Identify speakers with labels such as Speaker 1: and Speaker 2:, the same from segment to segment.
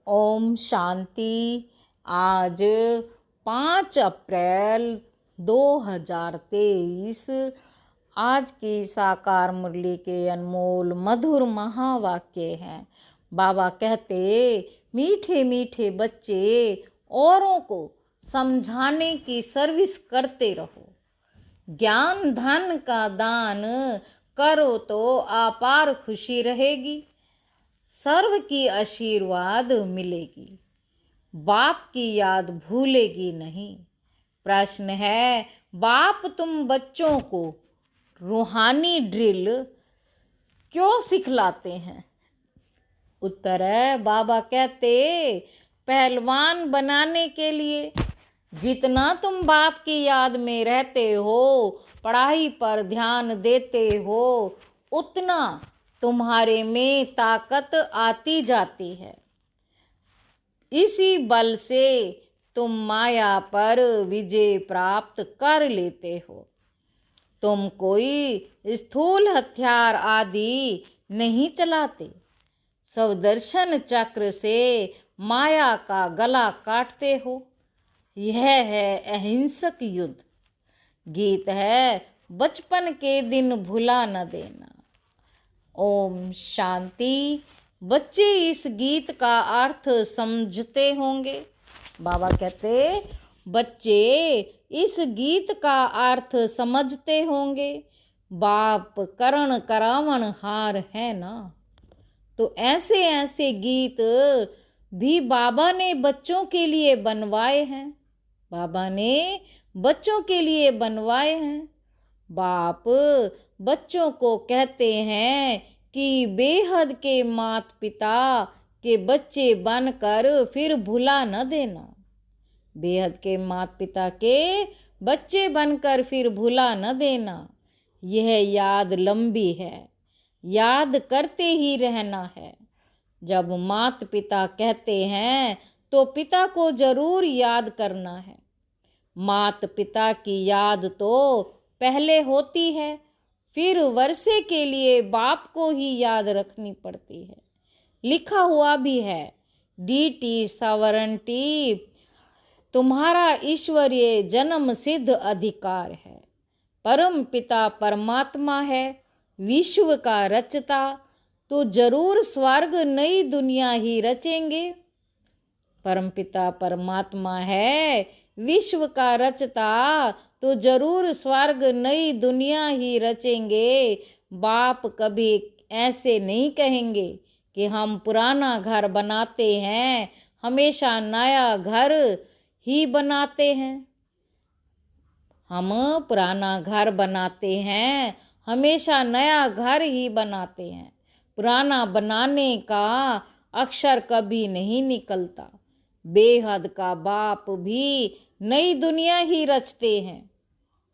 Speaker 1: ओम शांति। आज 5 अप्रैल 2023 आज की साकार मुरली के अनमोल मधुर महावाक्य हैं। बाबा कहते, मीठे मीठे बच्चे औरों को समझाने की सर्विस करते रहो। ज्ञान धन का दान करो तो अपार खुशी रहेगी, सर्व की आशीर्वाद मिलेगी, बाप की याद भूलेगी नहीं। प्रश्न है, बाप तुम बच्चों को रूहानी ड्रिल क्यों सिखलाते हैं? उत्तर है, बाबा कहते, पहलवान बनाने के लिए। जितना तुम बाप की याद में रहते हो, पढ़ाई पर ध्यान देते हो, उतना तुम्हारे में ताकत आती जाती है। इसी बल से तुम माया पर विजय प्राप्त कर लेते हो। तुम कोई स्थूल हथियार आदि नहीं चलाते, स्वदर्शन चक्र से माया का गला काटते हो। यह है अहिंसक युद्ध। गीत है, बचपन के दिन भुला न देना। ओम शांति। बच्चे इस गीत का अर्थ समझते होंगे। बाबा कहते, बच्चे इस गीत का अर्थ समझते होंगे। बाप करण करावण हार है ना। तो ऐसे ऐसे गीत भी बाबा ने बच्चों के लिए बनवाए हैं। बाबा ने बच्चों के लिए बनवाए हैं। बाप बच्चों को कहते हैं कि बेहद के माता पिता के बच्चे बनकर फिर भुला न देना। बेहद के माता पिता के बच्चे बनकर फिर भुला न देना। यह याद लंबी है, याद करते ही रहना है। जब माता पिता कहते हैं तो पिता को जरूर याद करना है। माता पिता की याद तो पहले होती है, फिर वर्षे के लिए बाप को ही याद रखनी पड़ती है। लिखा हुआ भी है, डीटी सॉवरेंटी तुम्हारा ईश्वरीय जन्म सिद्ध अधिकार है। परम पिता परमात्मा है, विश्व का रचता, तो जरूर स्वर्ग नई दुनिया ही रचेंगे। परम पिता परमात्मा है, विश्व का रचता, तो जरूर स्वर्ग नई दुनिया ही रचेंगे। बाप कभी ऐसे नहीं कहेंगे कि हम पुराना घर बनाते हैं, हमेशा नया घर ही बनाते हैं। हम पुराना घर बनाते हैं, हमेशा नया घर ही बनाते हैं। पुराना बनाने का अक्षर कभी नहीं निकलता। बेहद का बाप भी नई दुनिया ही रचते हैं।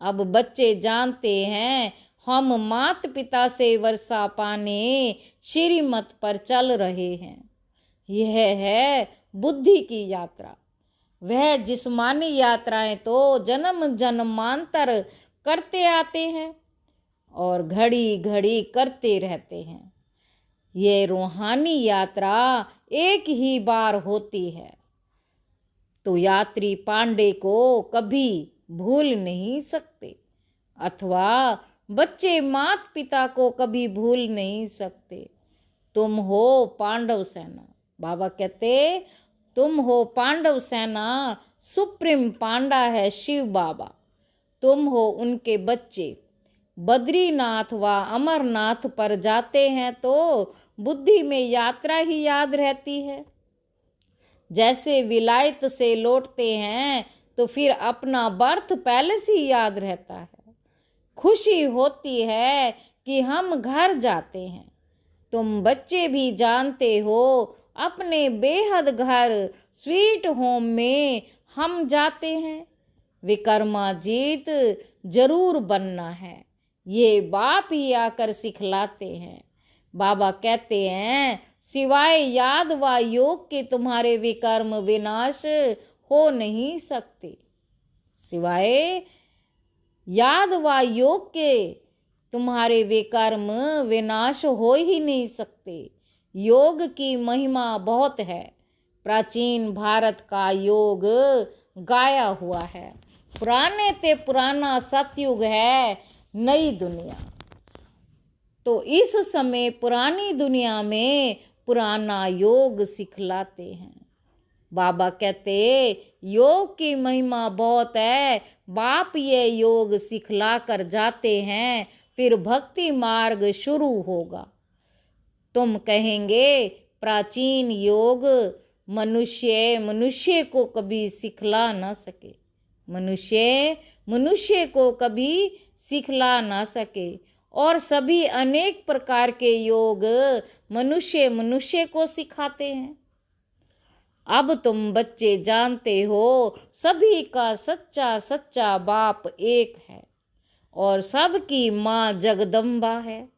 Speaker 1: अब बच्चे जानते हैं, हम माता पिता से वर्षा पाने श्रीमत पर चल रहे हैं। यह है बुद्धि की यात्रा। वह जिस्मानी यात्राएं तो जन्म जन्मांतर करते आते हैं और घड़ी घड़ी करते रहते हैं। ये रूहानी यात्रा एक ही बार होती है, तो यात्री पांडे को कभी भूल नहीं सकते, अथवा बच्चे माता पिता को कभी भूल नहीं सकते। तुम हो पांडव सेना। बाबा कहते, तुम हो पांडव सेना, सुप्रीम पांडा है शिव बाबा। तुम हो उनके बच्चे। बद्रीनाथ व अमरनाथ पर जाते हैं तो बुद्धि में यात्रा ही याद रहती है। जैसे विलायत से लौटते हैं तो फिर अपना बर्थ पैलेस ही याद रहता है। खुशी होती है कि हम घर जाते हैं। तुम बच्चे भी जानते हो, अपने बेहद घर स्वीट होम में हम जाते हैं। विक्रमाजीत जरूर बनना है, ये बाप ही आकर सिखलाते हैं। बाबा कहते हैं, सिवाय याद व योग के तुम्हारे विकर्म विनाश हो नहीं सकते। सिवाय याद व योग के तुम्हारे विकर्म विनाश हो ही नहीं सकते। योग की महिमा बहुत है, प्राचीन भारत का योग गाया हुआ है। पुराने ते पुराना सतयुग है नई दुनिया। तो इस समय पुरानी दुनिया में पुराना योग सिखलाते हैं। बाबा कहते योग की महिमा बहुत है, बाप ये योग सिखला कर जाते हैं, फिर भक्ति मार्ग शुरू होगा। तुम कहेंगे प्राचीन योग मनुष्य को कभी सिखला ना सके, मनुष्य को कभी सिखला ना सके, और सभी अनेक प्रकार के योग मनुष्य को सिखाते हैं। अब तुम बच्चे जानते हो सभी का सच्चा सच्चा बाप एक है और सबकी माँ जगदम्बा है।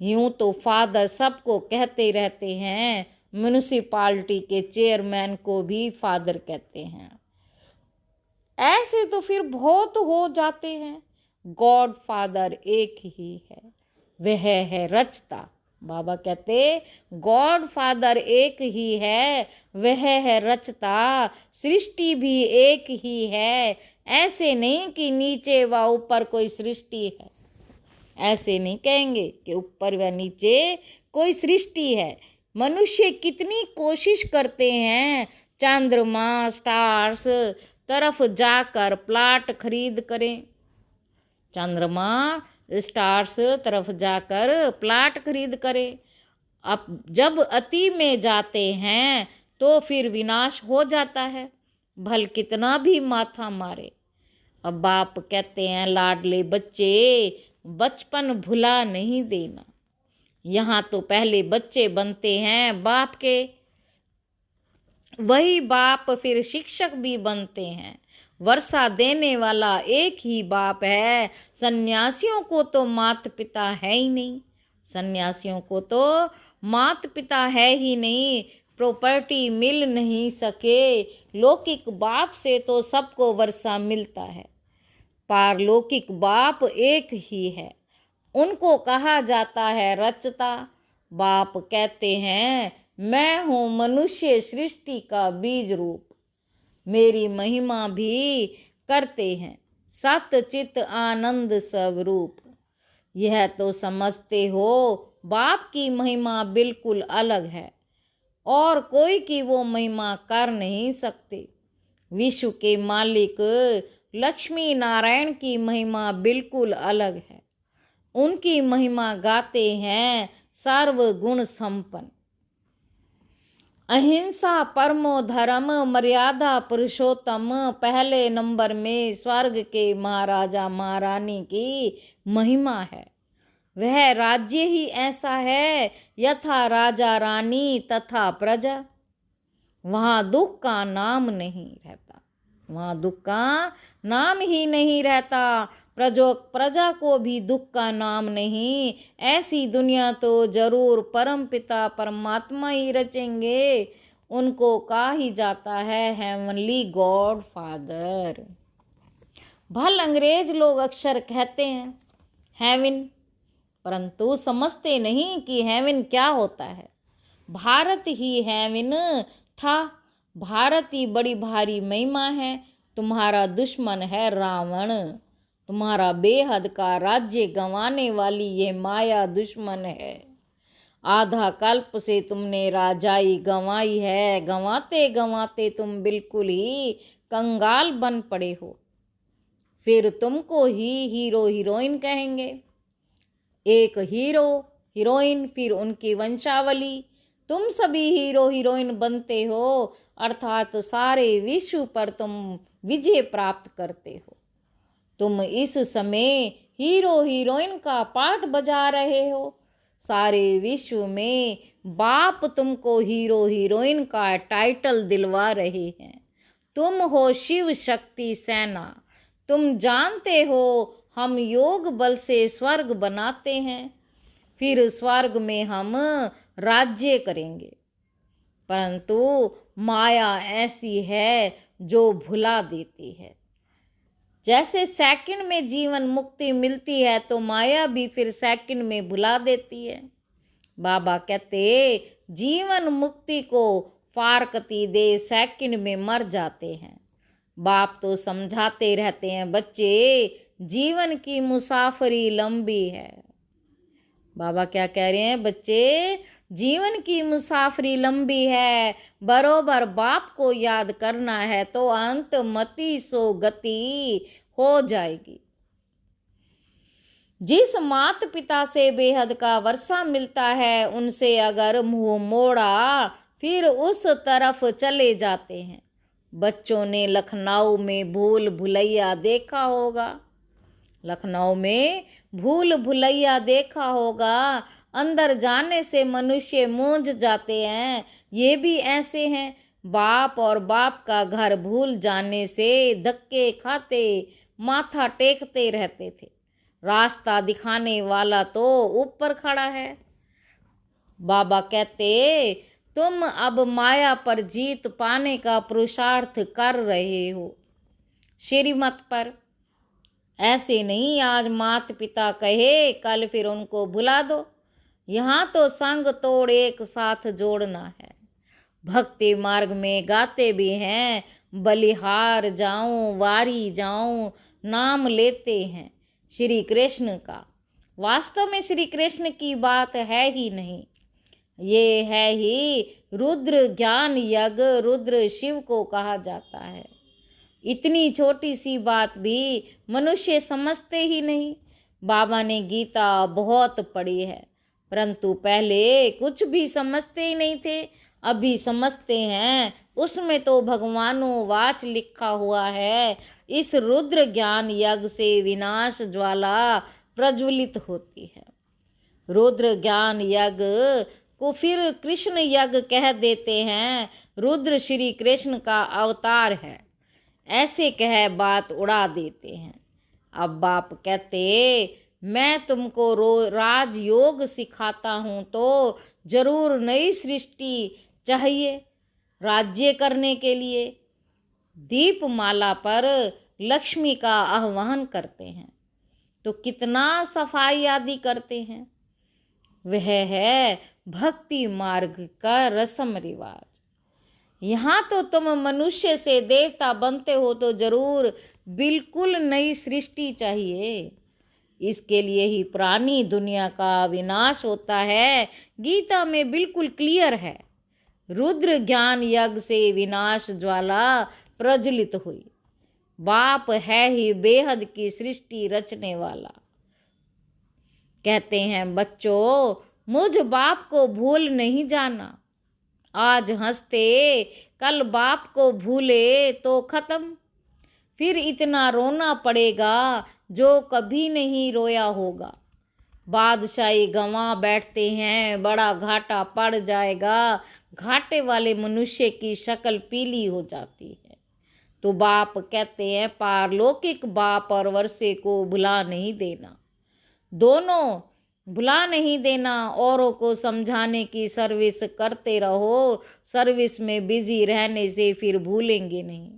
Speaker 1: यूं तो फादर सबको कहते रहते हैं, म्युनिसिपालिटी के चेयरमैन को भी फादर कहते हैं। ऐसे तो फिर बहुत हो जाते हैं। गॉड फादर एक ही है, वह है रचता। बाबा कहते गॉड फादर एक ही है, वह है रचता। सृष्टि भी एक ही है, ऐसे नहीं कि नीचे व ऊपर कोई सृष्टि है। ऐसे नहीं कहेंगे कि ऊपर व नीचे कोई सृष्टि है। मनुष्य कितनी कोशिश करते हैं चंद्रमा स्टार्स तरफ जाकर प्लाट खरीद करें, चंद्रमा स्टार्स तरफ जाकर प्लाट खरीद करें। अब जब अति में जाते हैं तो फिर विनाश हो जाता है, भल कितना भी माथा मारे। अब बाप कहते हैं लाडले बच्चे बचपन भुला नहीं देना। यहाँ तो पहले बच्चे बनते हैं बाप के, वही बाप फिर शिक्षक भी बनते हैं। वर्षा देने वाला एक ही बाप है। सन्यासियों को तो माता पिता है ही नहीं, सन्यासियों को तो माता पिता है ही नहीं, प्रॉपर्टी मिल नहीं सके। लौकिक बाप से तो सबको वर्षा मिलता है, पारलौकिक बाप एक ही है, उनको कहा जाता है रचता। बाप कहते हैं मैं हूँ मनुष्य सृष्टि का बीज रूप, मेरी महिमा भी करते हैं सत चित आनंद स्वरूप। यह तो समझते हो बाप की महिमा बिल्कुल अलग है और कोई की वो महिमा कर नहीं सकते। विश्व के मालिक लक्ष्मी नारायण की महिमा बिल्कुल अलग है, उनकी महिमा गाते हैं सर्वगुण संपन्न। अहिंसा परमो धर्म मर्यादा पुरुषोत्तम, पहले नंबर में स्वर्ग के महाराजा महारानी की महिमा है। वह राज्य ही ऐसा है यथा राजा रानी तथा प्रजा। वहाँ दुख का नाम नहीं रहता, वहाँ दुख का नाम ही नहीं रहता। प्रजा को भी दुख का नाम नहीं। ऐसी दुनिया तो जरूर परम पिता परमात्मा ही रचेंगे, उनको कहा ही जाता है हेवनली गॉड फादर। भल अंग्रेज लोग अक्सर कहते हैं हेवन, परंतु समझते नहीं कि हेवन क्या होता है। भारत ही हेवन था, भारत ही बड़ी भारी महिमा है। तुम्हारा दुश्मन है रावण, तुम्हारा बेहद का राज्य गंवाने वाली ये माया दुश्मन है। आधा कल्प से तुमने राजाई गंवाई है, गंवाते गंवाते तुम बिल्कुल ही कंगाल बन पड़े हो। फिर तुमको ही हीरो हीरोइन कहेंगे, एक हीरो हीरोइन फिर उनकी वंशावली, तुम सभी हीरो हीरोइन बनते हो, अर्थात सारे विश्व पर तुम विजय प्राप्त करते हो। तुम इस समय हीरो हीरोइन का पार्ट बजा रहे हो। सारे विश्व में बाप तुमको हीरो हीरोइन का टाइटल दिलवा रहे हैं। तुम हो शिव शक्ति सेना। तुम जानते हो हम योग बल से स्वर्ग बनाते हैं, फिर स्वर्ग में हम राज्य करेंगे। परंतु माया ऐसी है जो भुला देती है। जैसे सेकंड में जीवन मुक्ति मिलती है तो माया भी फिर सेकंड में भुला देती है। बाबा कहते जीवन मुक्ति को फारकती दे सेकंड में मर जाते हैं। बाप तो समझाते रहते हैं, बच्चे जीवन की मुसाफरी लंबी है। बाबा क्या कह रहे हैं, बच्चे जीवन की मुसाफरी लंबी है, बरोबर बाप को याद करना है तो अंत मति सो गति हो जाएगी। जिस माता पिता से बेहद का वर्षा मिलता है, उनसे अगर मुंह मोड़ा फिर उस तरफ चले जाते हैं। बच्चों ने लखनऊ में भूल भुलैया देखा होगा, लखनऊ में भूल भुलैया देखा होगा। अंदर जाने से मनुष्य मूंझ जाते हैं। ये भी ऐसे हैं, बाप और बाप का घर भूल जाने से धक्के खाते माथा टेकते रहते थे। रास्ता दिखाने वाला तो ऊपर खड़ा है। बाबा कहते, तुम अब माया पर जीत पाने का पुरुषार्थ कर रहे हो, श्रीमत पर। ऐसे नहीं आज माता पिता कहे कल फिर उनको भुला दो। यहाँ तो संग तोड़ एक साथ जोड़ना है। भक्ति मार्ग में गाते भी हैं, बलिहार जाऊं वारी जाऊं, नाम लेते हैं श्री कृष्ण का। वास्तव में श्री कृष्ण की बात है ही नहीं, ये है ही रुद्र ज्ञान यज्ञ। रुद्र शिव को कहा जाता है। इतनी छोटी सी बात भी मनुष्य समझते ही नहीं। बाबा ने गीता बहुत पढ़ी है, परंतु पहले कुछ भी समझते ही नहीं थे, अभी समझते हैं। उसमें तो भगवानों वाच लिखा हुआ है, इस रुद्र ज्ञान यज्ञ से विनाश ज्वाला प्रज्वलित होती है। रुद्र ज्ञान यज्ञ को फिर कृष्ण यज्ञ कह देते हैं। रुद्र श्री कृष्ण का अवतार है, ऐसे कह बात उड़ा देते हैं। अब बाप कहते, मैं तुमको राजयोग सिखाता हूँ तो जरूर नई सृष्टि चाहिए राज्य करने के लिए। दीपमाला पर लक्ष्मी का आह्वान करते हैं तो कितना सफाई आदि करते हैं। वह है भक्ति मार्ग का रस्म रिवाज। यहाँ तो तुम मनुष्य से देवता बनते हो तो जरूर बिल्कुल नई सृष्टि चाहिए। इसके लिए ही पुरानी दुनिया का विनाश होता है। गीता में बिल्कुल क्लियर है, रुद्र ज्ञान यज्ञ से विनाश ज्वाला प्रज्वलित हुई। बाप है ही बेहद की सृष्टि रचने वाला। कहते हैं, बच्चों मुझ बाप को भूल नहीं जाना। आज हंसते कल बाप को भूले तो खत्म। फिर इतना रोना पड़ेगा जो कभी नहीं रोया होगा। बादशाही गंवा बैठते हैं, बड़ा घाटा पड़ जाएगा। घाटे वाले मनुष्य की शक्ल पीली हो जाती है। तो बाप कहते हैं, पारलौकिक बाप और वर्षे को भुला नहीं देना, दोनों भुला नहीं देना। औरों को समझाने की सर्विस करते रहो, सर्विस में बिजी रहने से फिर भूलेंगे नहीं।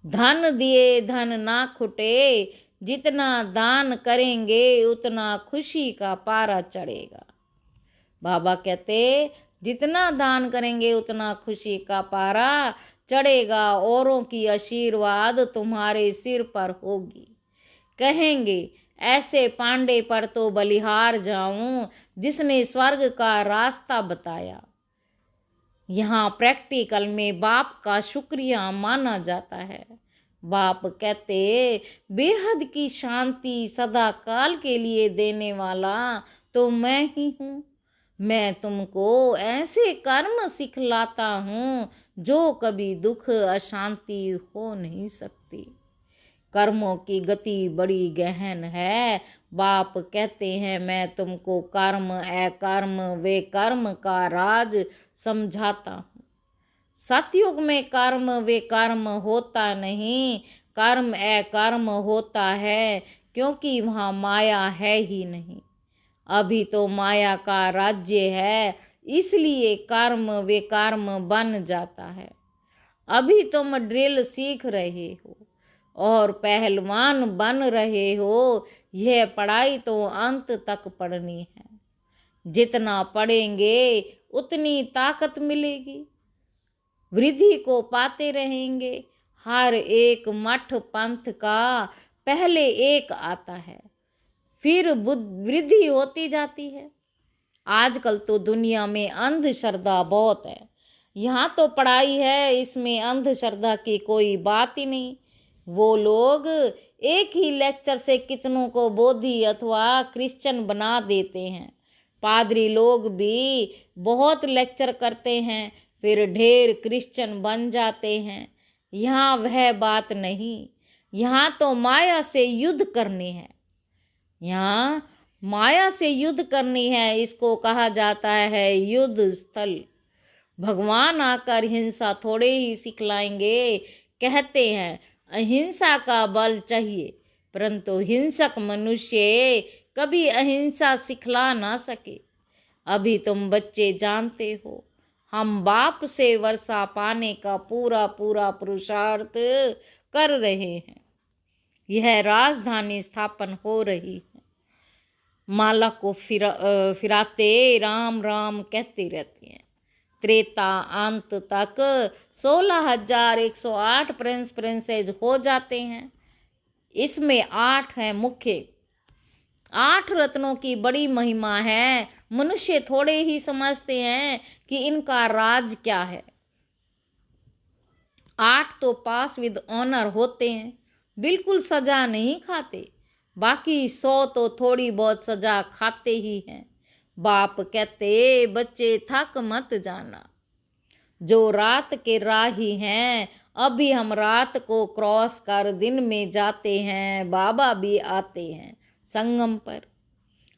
Speaker 1: धन दिए धन ना खुटे, जितना दान करेंगे उतना खुशी का पारा चढ़ेगा। बाबा कहते, जितना दान करेंगे उतना खुशी का पारा चढ़ेगा। औरों की आशीर्वाद तुम्हारे सिर पर होगी। कहेंगे, ऐसे पांडे पर तो बलिहार जाऊं जिसने स्वर्ग का रास्ता बताया। यहाँ प्रैक्टिकल में बाप का शुक्रिया माना जाता है। बाप कहते, बेहद की शांति सदा काल के लिए देने वाला तो मैं ही हूँ। मैं तुमको ऐसे कर्म सिखलाता हूँ जो कभी दुख अशांति हो नहीं सकती। कर्मों की गति बड़ी गहन है। बाप कहते हैं, मैं तुमको कर्म अकर्म वे कर्म का राज समझाता हूँ। सतयुग में कर्म वे कर्म होता नहीं, कर्म अकर्म होता है, क्योंकि वहाँ माया है ही नहीं। अभी तो माया का राज्य है, इसलिए कर्म वे कर्म बन जाता है। अभी तुम ड्रिल सीख रहे हो और पहलवान बन रहे हो। यह पढ़ाई तो अंत तक पढ़नी है। जितना पढ़ेंगे उतनी ताकत मिलेगी। वृद्धि को पाते रहेंगे। हर एक मठ पंथ का पहले एक आता है, फिर वृद्धि होती जाती है। आजकल तो दुनिया में अंधश्रद्धा बहुत है। यहाँ तो पढ़ाई है, इसमें अंधश्रद्धा की कोई बात ही नहीं। वो लोग एक ही लेक्चर से कितनों को बोधी अथवा क्रिश्चियन बना देते हैं। पादरी लोग भी बहुत लेक्चर करते हैं, फिर ढेर क्रिश्चियन बन जाते हैं। यहाँ वह बात नहीं। यहाँ तो माया से युद्ध करनी है। यहाँ माया से युद्ध करनी है, इसको कहा जाता है युद्ध स्थल। भगवान आकर हिंसा थोड़े ही सिखलाएंगे। कहते हैं अहिंसा का बल चाहिए, परंतु हिंसक मनुष्य कभी अहिंसा सिखला ना सके। अभी तुम बच्चे जानते हो, हम बाप से वर्षा पाने का पूरा पूरा पुरुषार्थ कर रहे हैं। यह राजधानी स्थापन हो रही है। माला को फिराते राम राम कहते रहते हैं। त्रेता अंत तक 16,108 प्रिंस प्रिंसेस हो जाते हैं। इसमें 8 हैं मुख्य। 8 रत्नों की बड़ी महिमा है। मनुष्य थोड़े ही समझते हैं कि इनका राज क्या है। 8 तो पास विद ऑनर होते हैं, बिल्कुल सजा नहीं खाते। बाकी 100 तो थोड़ी बहुत सजा खाते ही हैं। बाप कहते बच्चे थक मत जाना, जो रात के राही हैं। अभी हम रात को क्रॉस कर दिन में जाते हैं। बाबा भी आते हैं संगम पर।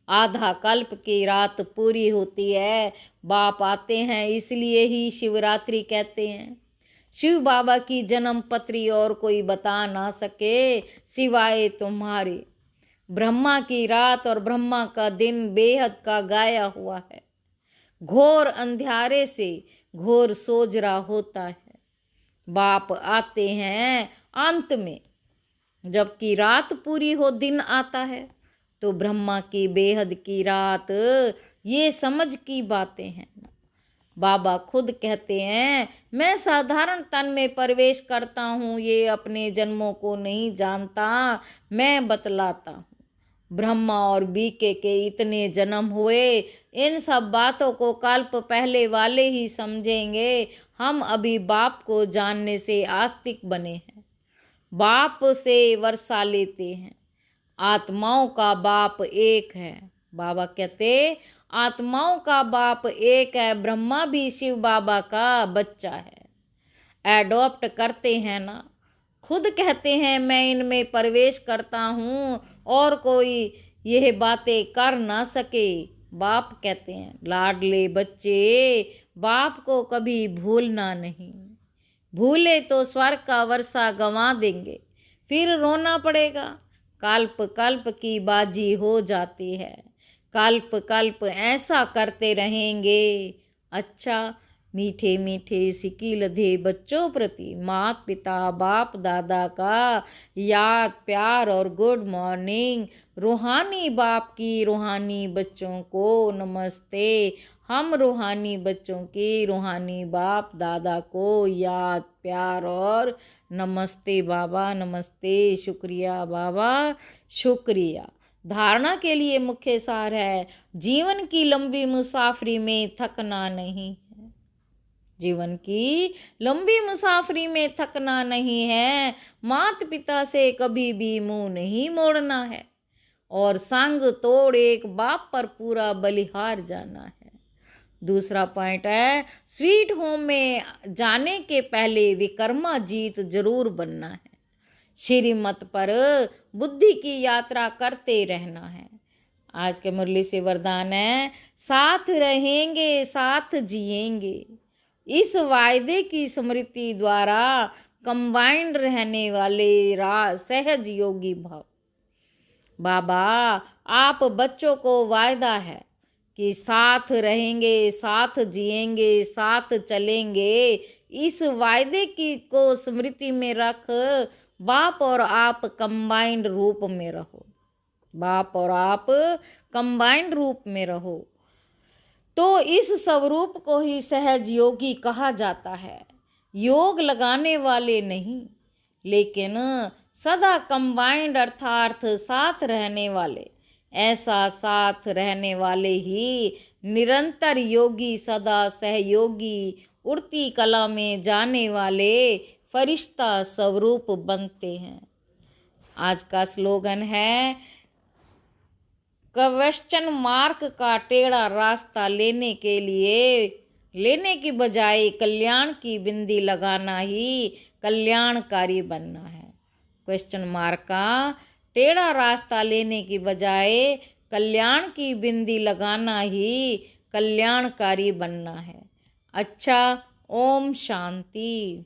Speaker 1: आधा कल्प की रात पूरी होती है, बाप आते हैं। इसलिए ही शिवरात्रि कहते हैं। शिव बाबा की जन्म पत्री और कोई बता ना सके सिवाय तुम्हारे। ब्रह्मा की रात और ब्रह्मा का दिन बेहद का गाया हुआ है। घोर अंधियारे से घोर सोजरा होता है। बाप आते हैं अंत में, जबकि रात पूरी हो दिन आता है। तो ब्रह्मा की बेहद की रात, ये समझ की बातें हैं। बाबा खुद कहते हैं मैं साधारण तन में प्रवेश करता हूँ, ये अपने जन्मों को नहीं जानता, मैं बतलाता हूँ। ब्रह्मा और बीके के इतने जन्म हुए, इन सब बातों को कल्प पहले वाले ही समझेंगे। हम अभी बाप को जानने से आस्तिक बने हैं, बाप से वर्षा लेते हैं। आत्माओं का बाप एक है। बाबा कहते आत्माओं का बाप एक है। ब्रह्मा भी शिव बाबा का बच्चा है। एडॉप्ट करते हैं ना। खुद कहते हैं मैं इनमें प्रवेश करता हूँ और कोई यह बातें कर ना सके। बाप कहते हैं लाडले बच्चे, बाप को कभी भूलना नहीं। भूले तो स्वर्ग का वर्षा गंवा देंगे, फिर रोना पड़ेगा। कल्प कल्प की बाजी हो जाती है। कल्प कल्प ऐसा करते रहेंगे। अच्छा, मीठे मीठे सिक्की लधे बच्चों प्रति माता पिता बाप दादा का याद प्यार और गुड मॉर्निंग। रूहानी बाप की रूहानी बच्चों को नमस्ते। हम रूहानी बच्चों की रूहानी बाप दादा को याद प्यार और नमस्ते बाबा, नमस्ते, शुक्रिया बाबा, शुक्रिया। धारणा के लिए मुख्य सार है जीवन की लंबी मुसाफरी में थकना नहीं है। जीवन की लंबी मुसाफरी में थकना नहीं है। माता पिता से कभी भी मुंह नहीं मोड़ना है और संग तोड़ एक बाप पर पूरा बलिहार जाना है। दूसरा पॉइंट है स्वीट होम में जाने के पहले विकर्मा जीत जरूर बनना है। श्रीमत पर बुद्धि की यात्रा करते रहना है। आज के मुरली से वरदान है साथ रहेंगे साथ जिएंगे। इस वायदे की स्मृति द्वारा कंबाइंड रहने वाले सहज योगी भाव। बाबा आप बच्चों को वायदा है कि साथ रहेंगे साथ जिएंगे साथ चलेंगे। इस वायदे की को स्मृति में रख बाप और आप कंबाइंड रूप में रहो। बाप और आप कंबाइंड रूप में रहो तो इस स्वरूप को ही सहज योगी कहा जाता है। योग लगाने वाले नहीं, लेकिन सदा कंबाइंड अर्थात साथ रहने वाले। ऐसा साथ रहने वाले ही निरंतर योगी, सदा सहयोगी, उड़ती कला में जाने वाले फरिश्ता स्वरूप बनते हैं। आज का स्लोगन है, क्वेश्चन मार्क का टेढ़ा रास्ता लेने की बजाय कल्याण की बिंदी लगाना ही कल्याणकारी बनना है। क्वेश्चन मार्क का टेढ़ा रास्ता लेने की बजाय कल्याण की बिंदी लगाना ही कल्याणकारी बनना है। अच्छा, ओम शांति।